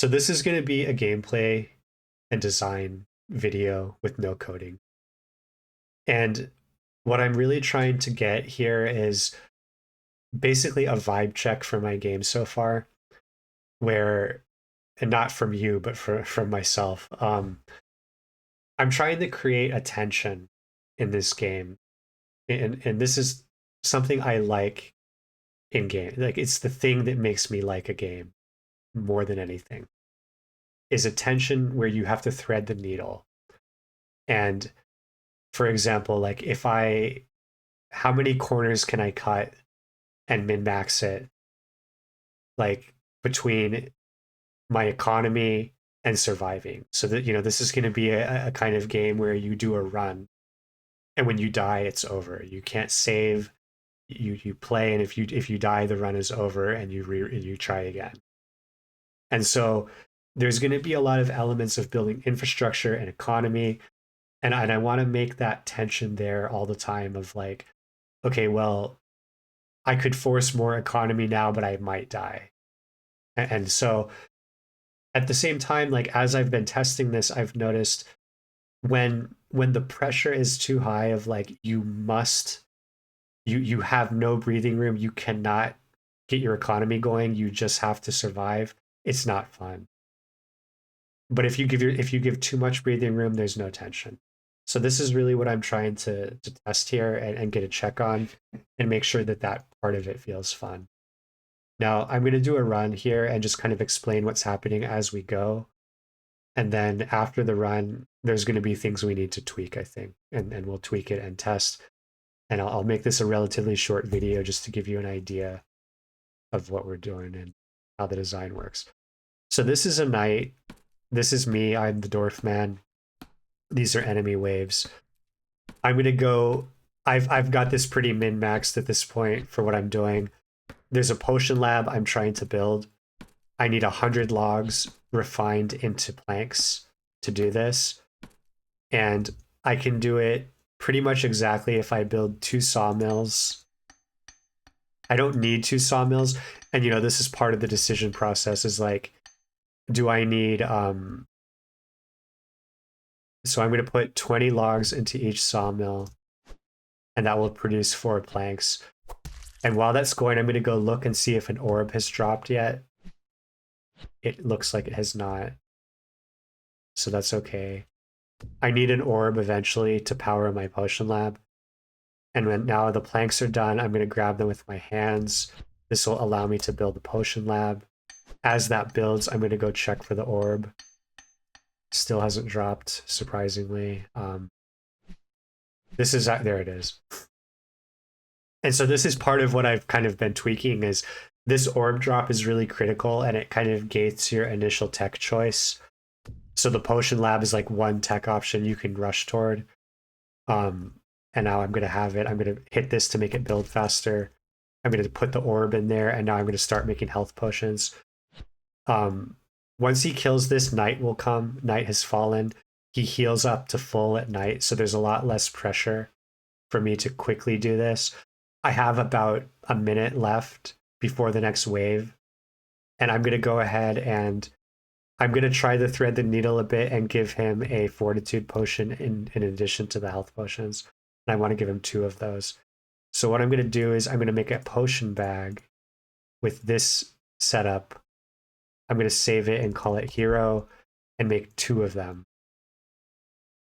So this is going to be a gameplay and design video with no coding. And what I'm really trying to get here is basically a vibe check for my game so far, where, and not from you, but from myself. I'm trying to create a tension in this game, and this is something I like in game. Like it's the thing that makes me like a game more than anything. Is a tension where you have to thread the needle. And for example, like if I, how many corners can I cut and min max it, like between my economy and surviving, so that this is going to be a kind of game where you do a run, and when you die it's over. You can't save. You play, and if you die, the run is over, and you try again. And so there's going to be a lot of elements of building infrastructure and economy, and I want to make that tension there all the time of like, okay, well, I could force more economy now, but I might die. And so at the same time, like as I've been testing this, I've noticed when the pressure is too high of like you have no breathing room, you cannot get your economy going, you just have to survive. It's not fun. But if you give too much breathing room, there's no tension. So this is really what I'm trying to test here and get a check on and make sure that that part of it feels fun. Now I'm going to do a run here and just kind of explain what's happening as we go. And then after the run, there's going to be things we need to tweak, I think, and we'll tweak it and test. And I'll make this a relatively short video just to give you an idea of what we're doing and how the design works. So this is a night. This is me. I'm the dwarf man. These are enemy waves. I'm gonna go. I've got this pretty min maxed at this point for what I'm doing. There's a potion lab I'm trying to build. I need 100 logs refined into planks to do this, and I can do it pretty much exactly if I build 2 sawmills. I don't need 2 sawmills, and this is part of the decision process. Is like, do I need so I'm going to put 20 logs into each sawmill, and that will produce 4 planks. And while that's going, I'm going to go look and see if an orb has dropped yet. It looks like it has not, so that's okay. I need an orb eventually to power my potion lab. And when now the planks are done, I'm going to grab them with my hands. This will allow me to build the potion lab. As that builds, I'm going to go check for the orb. Still hasn't dropped, surprisingly. This is, there it is. And so this is part of what I've kind of been tweaking is this orb drop is really critical, and it kind of gates your initial tech choice. So the potion lab is like one tech option you can rush toward. And now I'm going to have it. I'm going to hit this to make it build faster. I'm going to put the orb in there, and now I'm going to start making health potions. Once he kills this, night will come. Night has fallen. He heals up to full at night, so there's a lot less pressure for me to quickly do this. I have about a minute left before the next wave, and I'm going to go ahead and I'm going to try to thread the needle a bit and give him a fortitude potion in addition to the health potions. And I want to give him 2 of those. So what I'm going to do is I'm going to make a potion bag with this setup. I'm going to save it and call it hero and make 2 of them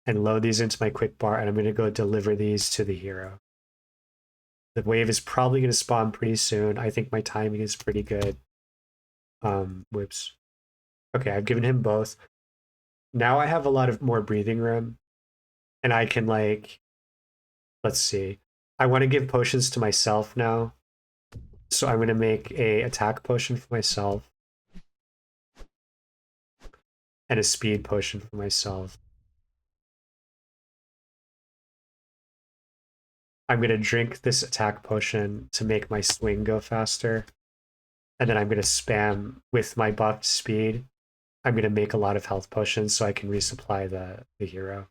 and load these into my quick bar, and I'm going to go deliver these to the hero. The wave is probably going to spawn pretty soon. I think my timing is pretty good. Whoops. Okay, I've given him both. Now I have a lot of more breathing room, and I can like, let's see. I want to give potions to myself now. So I'm going to make a attack potion for myself and a speed potion for myself. I'm going to drink this attack potion to make my swing go faster. And then I'm going to spam with my buffed speed. I'm going to make a lot of health potions so I can resupply the hero.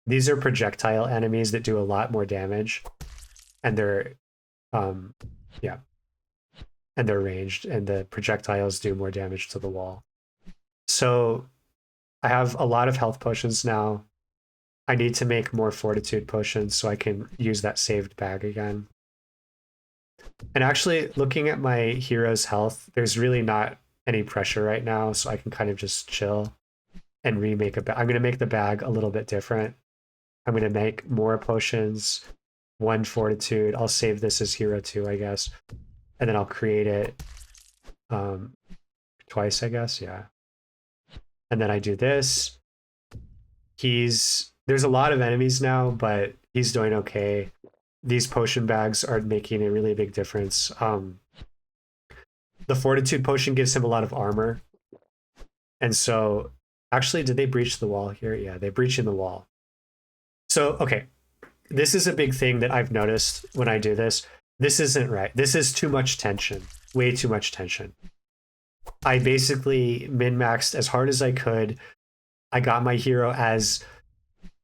These are projectile enemies that do a lot more damage. And they're, yeah. And they're ranged, and the projectiles do more damage to the wall. So I have a lot of health potions now. I need to make more fortitude potions so I can use that saved bag again. And actually, looking at my hero's health, there's really not any pressure right now, so I can kind of just chill and remake a bag. I'm going to make the bag a little bit different. I'm going to make more potions, one fortitude. I'll save this as hero 2, I guess. And then I'll create it um, twice, I guess. Yeah. And then I do this. There's a lot of enemies now, but he's doing okay. These potion bags are making a really big difference. The fortitude potion gives him a lot of armor. And so, actually, did they breach the wall here? Yeah, they breach in the wall. So, okay, this is a big thing that I've noticed when I do this. This isn't right. This is too much tension, way too much tension. I basically min maxed as hard as I could. I got my hero as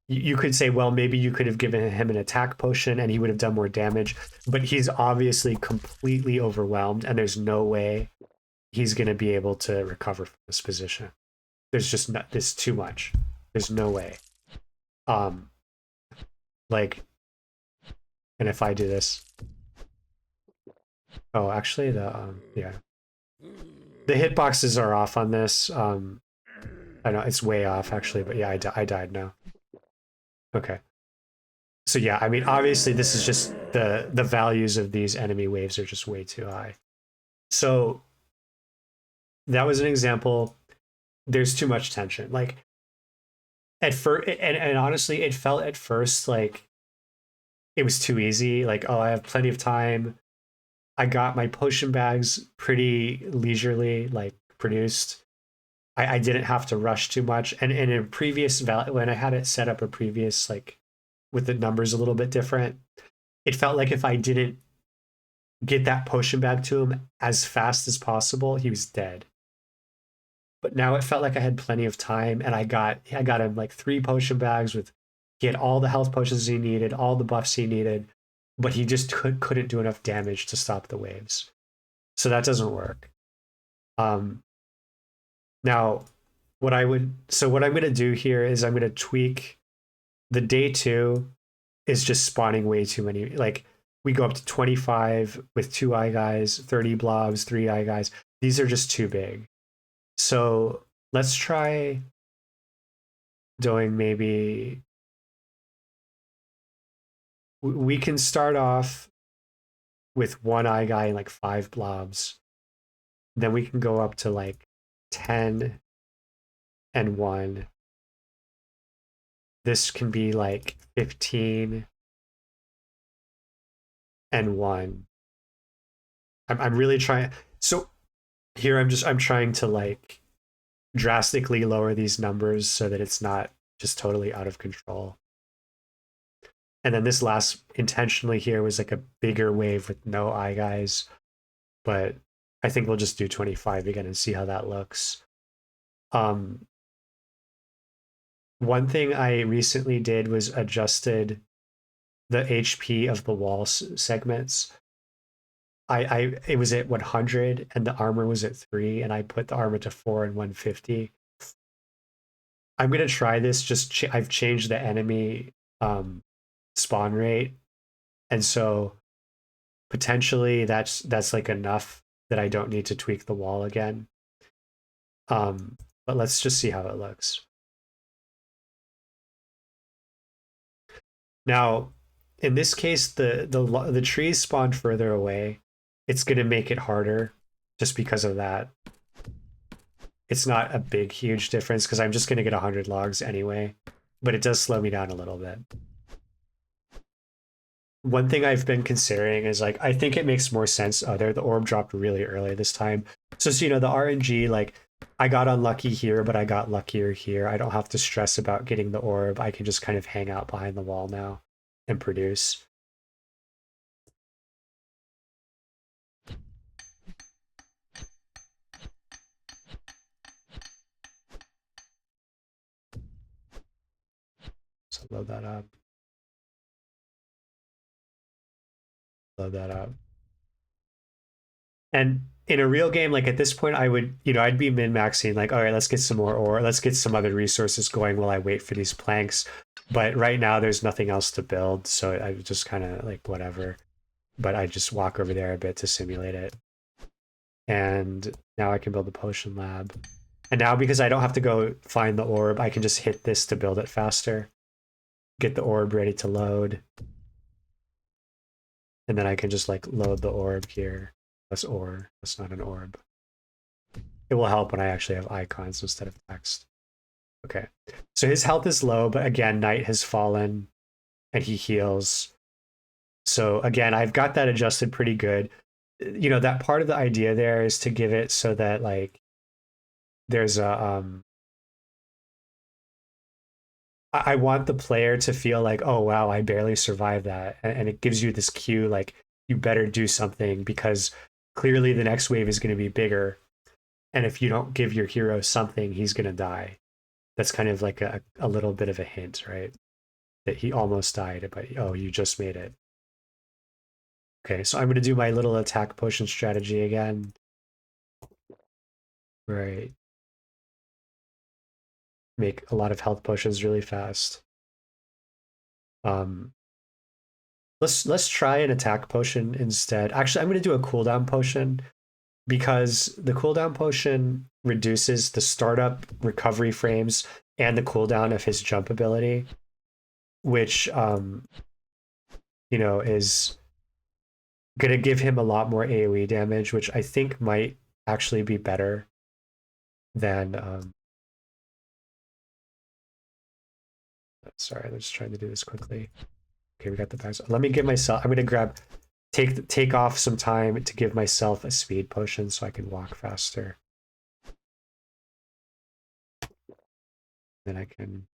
you could say, well, maybe you could have given him an attack potion and he would have done more damage, but he's obviously completely overwhelmed and there's no way he's going to be able to recover from this position. There's just not this too much. There's no way. Um, like, and if I do this, oh, actually, yeah, the hitboxes are off on this. I know it's way off actually, but yeah, I died now. Okay. So yeah, I mean, obviously, this is just the values of these enemy waves are just way too high. So that was an example. There's too much tension. Like at first, and honestly, it felt at first like it was too easy. Like, oh, I have plenty of time. I got my potion bags pretty leisurely, like produced. I didn't have to rush too much. And in a previous when I had it set up a previous like with the numbers a little bit different, it felt like if I didn't get that potion bag to him as fast as possible, he was dead. But now it felt like I had plenty of time, and I got him like 3 potion bags with he had all the health potions he needed, all the buffs he needed, but he just couldn't do enough damage to stop the waves. So that doesn't work. Um, now, what I'm going to do here is I'm going to tweak the day 2 is just spawning way too many. Like we go up to 25 with 2 eye guys, 30 blobs, 3 eye guys. These are just too big. So let's try doing maybe we can start off with 1 eye guy and like 5 blobs. Then we can go up to like 10 and 1. This can be like 15 and 1. I'm really trying. So here I'm trying to like drastically lower these numbers so that it's not just totally out of control. And then this last intentionally here was like a bigger wave with no eye guys, but I think we'll just do 25 again and see how that looks. Um, One thing I recently did was adjusted the HP of the wall segments. I it was at 100 and the armor was at 3, and I put the armor to 4 and 150. I'm gonna try this. I've changed the enemy spawn rate, and so potentially that's like enough that I don't need to tweak the wall again. But let's just see how it looks. Now, in this case, the trees spawned further away. It's gonna make it harder just because of that. It's not a big, huge difference because I'm just gonna get 100 logs anyway, but it does slow me down a little bit. One thing I've been considering is like I think it makes more sense. Oh, there the orb dropped really early this time. So you know the RNG, like I got unlucky here, but I got luckier here. I don't have to stress about getting the orb. I can just kind of hang out behind the wall now and produce. So load that up. Load that up. And in a real game, like at this point, I would, I'd be min-maxing, like, all right, let's get some more ore, let's get some other resources going while I wait for these planks. But right now, there's nothing else to build, so I just kind of like whatever. But I just walk over there a bit to simulate it. And now I can build the potion lab. And now because I don't have to go find the orb, I can just hit this to build it faster. Get the orb ready to load. And then I can just like load the orb here. That's ore. That's not an orb. It will help when I actually have icons instead of text. Okay. So his health is low, but again, night has fallen and he heals. So again, I've got that adjusted pretty good. That part of the idea there is to give it so that like there's a I want the player to feel like, oh wow, I barely survived that. And it gives you this cue like you better do something because clearly the next wave is going to be bigger. And if you don't give your hero something, he's going to die. That's kind of like a little bit of a hint, right? That he almost died, but oh, you just made it. Okay, so I'm going to do my little attack potion strategy again. Right. Make a lot of health potions really fast. Um, let's try an attack potion instead. Actually, I'm going to do a cooldown potion because the cooldown potion reduces the startup recovery frames and the cooldown of his jump ability, which is going to give him a lot more AoE damage, which I think might actually be better than sorry, I'm just trying to do this quickly. Okay, we got the bags. Let me give myself, I'm going to take off some time to give myself a speed potion so I can walk faster. Then I can,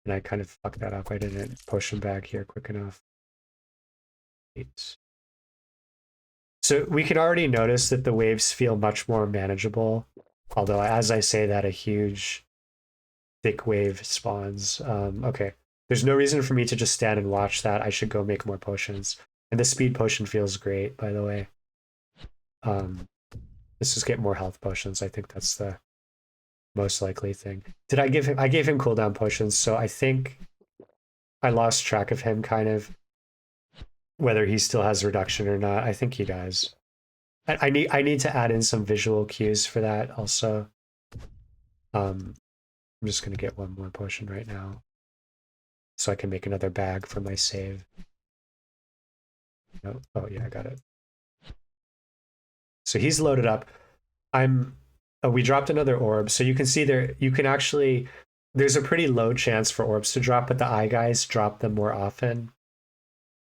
and I kind of fucked that up. I didn't potion bag here quick enough. 8. So we can already notice that the waves feel much more manageable. Although as I say that, a huge thick wave spawns. Okay. There's no reason for me to just stand and watch that. I should go make more potions. And the speed potion feels great, by the way. Let's just get more health potions. I think that's the most likely thing. I gave him cooldown potions, so I think I lost track of him kind of, whether he still has reduction or not. I think he does. I need to add in some visual cues for that also. I'm just gonna get one more potion right now so I can make another bag for my save. Oh yeah, I got it. So he's loaded up. We dropped another orb, so you can see there. You can actually. There's a pretty low chance for orbs to drop, but the eye guys drop them more often.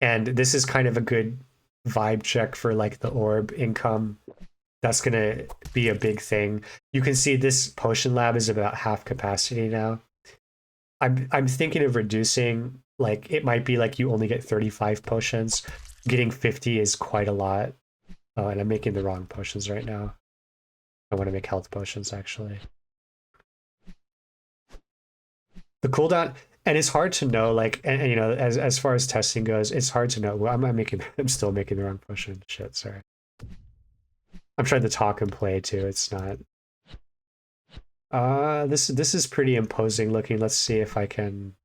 And this is kind of a good vibe check for like the orb income. That's gonna be a big thing. You can see this potion lab is about half capacity now. I'm thinking of reducing, like it might be like you only get 35 potions. Getting 50 is quite a lot. Oh, and I'm making the wrong potions right now. I want to make health potions actually. The cooldown, and it's hard to know, like, and as far as testing goes, it's hard to know. Well, I'm still making the wrong potion. Shit, sorry. I'm trying to talk and play too. It's not. This is pretty imposing looking. Let's see if I can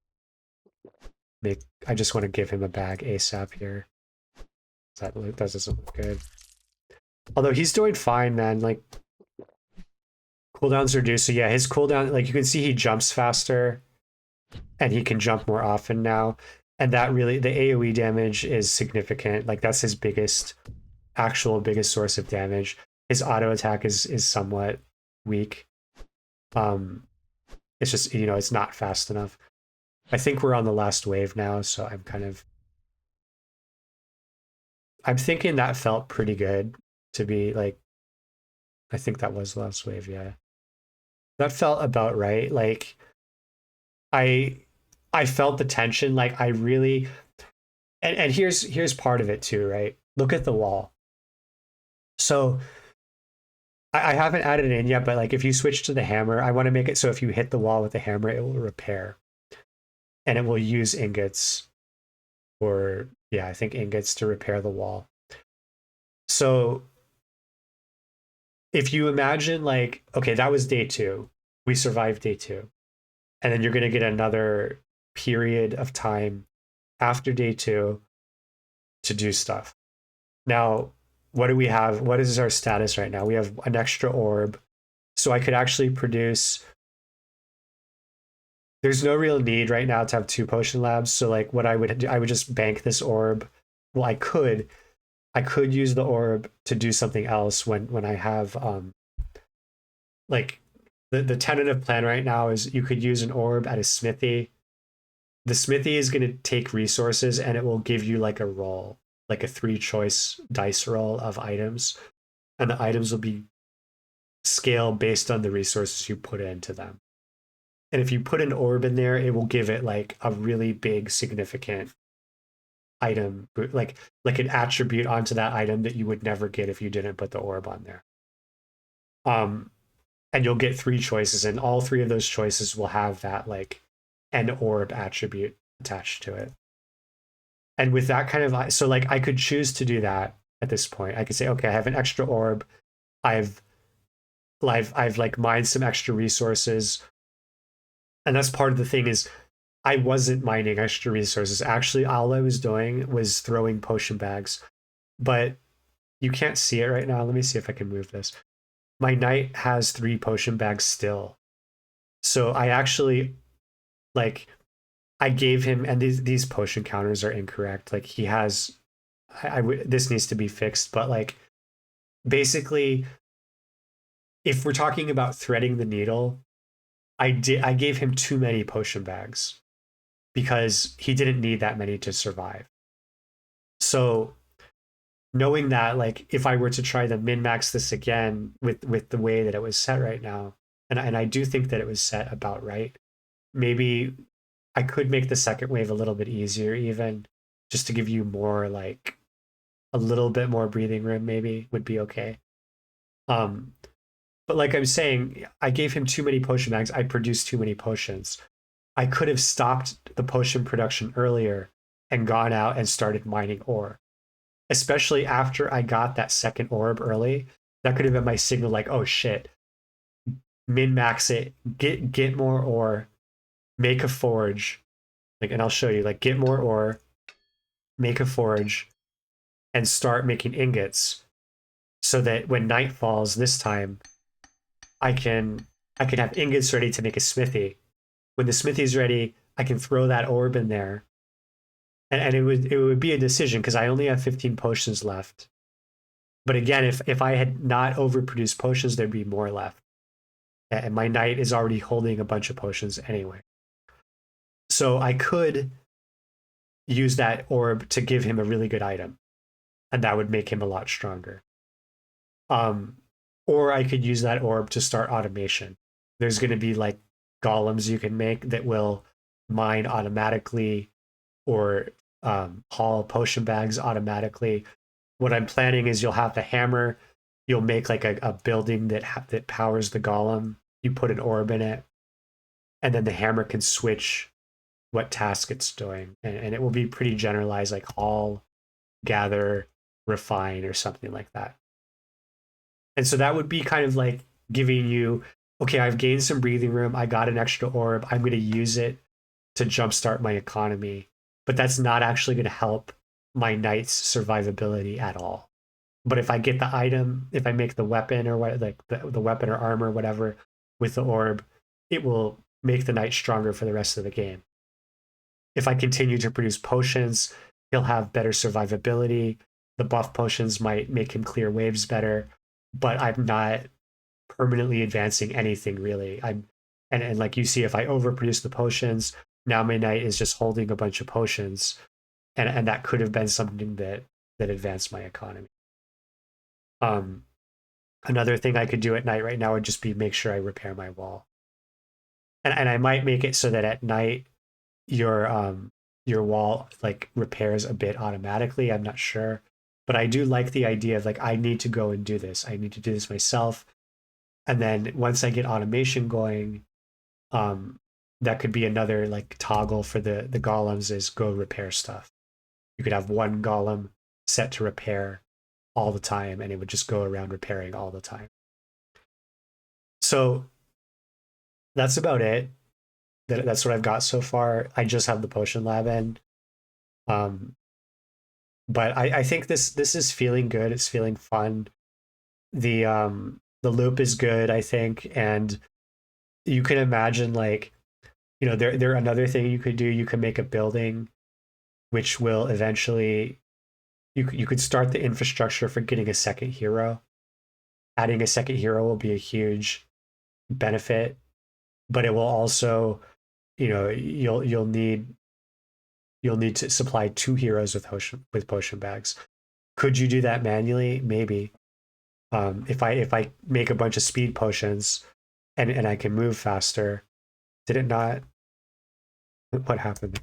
make. I just want to give him a bag ASAP here. That doesn't look good. Although he's doing fine, man. Like cooldowns reduced. So yeah, his cooldown, like you can see he jumps faster and he can jump more often now. And that really, the AoE damage is significant. Like that's his biggest source of damage. His auto attack is somewhat weak. It's just, it's not fast enough. I think we're on the last wave now, so I'm thinking that felt pretty good to be like, I think that was the last wave, yeah. That felt about right. Like I felt the tension, like I really, and here's part of it too, right? Look at the wall. So I haven't added it in yet, but like if you switch to the hammer, I want to make it so if you hit the wall with the hammer, it will repair. And it will use ingots, or yeah, I think ingots to repair the wall. So if you imagine like, okay, that was day two. We survived day two. And then you're going to get another period of time after day two to do stuff. Now, what do we have? What is our status right now? We have an extra orb. So I could actually produce. There's no real need right now to have two potion labs. So like what I would do, I would just bank this orb. Well, I could use the orb to do something else when I have like the tentative plan right now is you could use an orb at a smithy. The smithy is going to take resources and it will give you like a roll, like a three choice dice roll of items, and the items will be scaled based on the resources you put into them. And if you put an orb in there, it will give it like a really big significant item, like an attribute onto that item that you would never get if you didn't put the orb on there. Um, and you'll get three choices, and all three of those choices will have that like an orb attribute attached to it. And with that kind of, so like I could choose to do that at this point. I could say, okay, I have an extra orb. I've I've like mined some extra resources, and that's part of the thing is I wasn't mining extra resources. Actually, all I was doing was throwing potion bags, but you can't see it right now. Let me see if I can move this. My knight has three potion bags still. So I actually like I gave him, and these potion counters are incorrect. Like he has, this needs to be fixed. But like basically, if we're talking about threading the needle, I gave him too many potion bags because he didn't need that many to survive. So knowing that, like if I were to try to min max this again with the way that it was set right now, and I do think that it was set about right, maybe I could make the second wave a little bit easier, even just to give you more like a little bit more breathing room. Maybe would be okay. Um, but like I'm saying, I gave him too many potion bags. I produced too many potions. I could have stopped the potion production earlier and gone out and started mining ore, especially after I got that second orb early. That could have been my signal, like, oh shit, min max it, get more ore, make a forge, like, and I'll show you, like, get more ore, make a forge, and start making ingots, so that when night falls this time, I can I can have ingots ready to make a smithy. When the smithy's ready, I can throw that orb in there, and it would be a decision because I only have 15 potions left. But again, if I had not overproduced potions, there'd be more left. And my knight is already holding a bunch of potions anyway. So I could use that orb to give him a really good item, and that would make him a lot stronger. Um, or I could use that orb to start automation. There's going to be like golems you can make that will mine automatically or haul potion bags automatically. What I'm planning is you'll have the hammer, you'll make like a building that powers the golem. You put an orb in it, and then the hammer can switch what task it's doing, and it will be pretty generalized, like haul, gather, refine, or something like that. And so that would be kind of like giving you, okay, I've gained some breathing room. I got an extra orb. I'm going to use it to jumpstart my economy. But that's not actually going to help my knight's survivability at all. But if I get the item, if I make the weapon or what, like the weapon or armor, whatever, with the orb, it will make the knight stronger for the rest of the game. If I continue to produce potions, he'll have better survivability. The buff potions might make him clear waves better, but I'm not permanently advancing anything really. And like you see, if I overproduce the potions, now my knight is just holding a bunch of potions, and that could have been something that advanced my economy. Um, Another thing I could do at night right now would just be make sure I repair my wall, and I might make it so that at night your wall like repairs a bit automatically. I'm not sure, but I do like the idea of like I need to go and do this. I need to do this myself, and then once I get automation going, um, that could be another like toggle for the golems is go repair stuff. You could have one golem set to repair all the time, and it would just go around repairing all the time. So that's about it. That's what I've got so far. I just have the potion lab end. Um, but I think this is feeling good. It's feeling fun. The loop is good, I think, and you can imagine like, there another thing you could do. You can make a building which will eventually you could start the infrastructure for getting a second hero. Adding a second hero will be a huge benefit, but it will also, you'll need to supply two heroes with potion bags. Could you do that manually? Maybe. If I make a bunch of speed potions and I can move faster, did it not? What happened?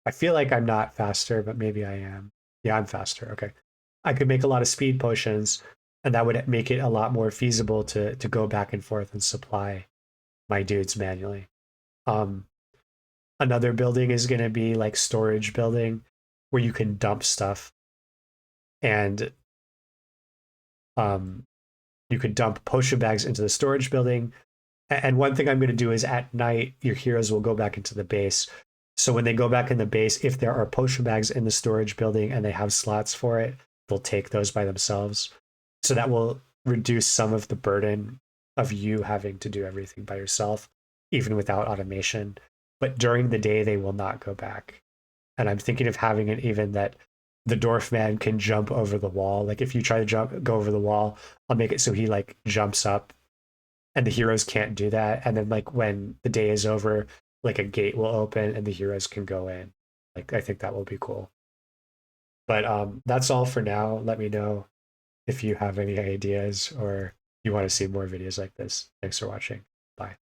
I feel like I'm not faster, but maybe I am. Yeah, I'm faster. Okay. I could make a lot of speed potions, and that would make it a lot more feasible to go back and forth and supply my dudes manually. Um, Another building is going to be like storage building where you can dump stuff, and um, you could dump potion bags into the storage building. And one thing I'm going to do is at night, your heroes will go back into the base. So when they go back in the base, if there are potion bags in the storage building and they have slots for it, they'll take those by themselves. So that will reduce some of the burden of you having to do everything by yourself, even without automation. But during the day, they will not go back. And I'm thinking of having it even that the dwarf man can jump over the wall. Like if you try to go over the wall, I'll make it so he like jumps up and the heroes can't do that. And then like when the day is over, like a gate will open and the heroes can go in. Like I think that will be cool. But that's all for now. Let me know if you have any ideas or you want to see more videos like this. Thanks for watching. Bye.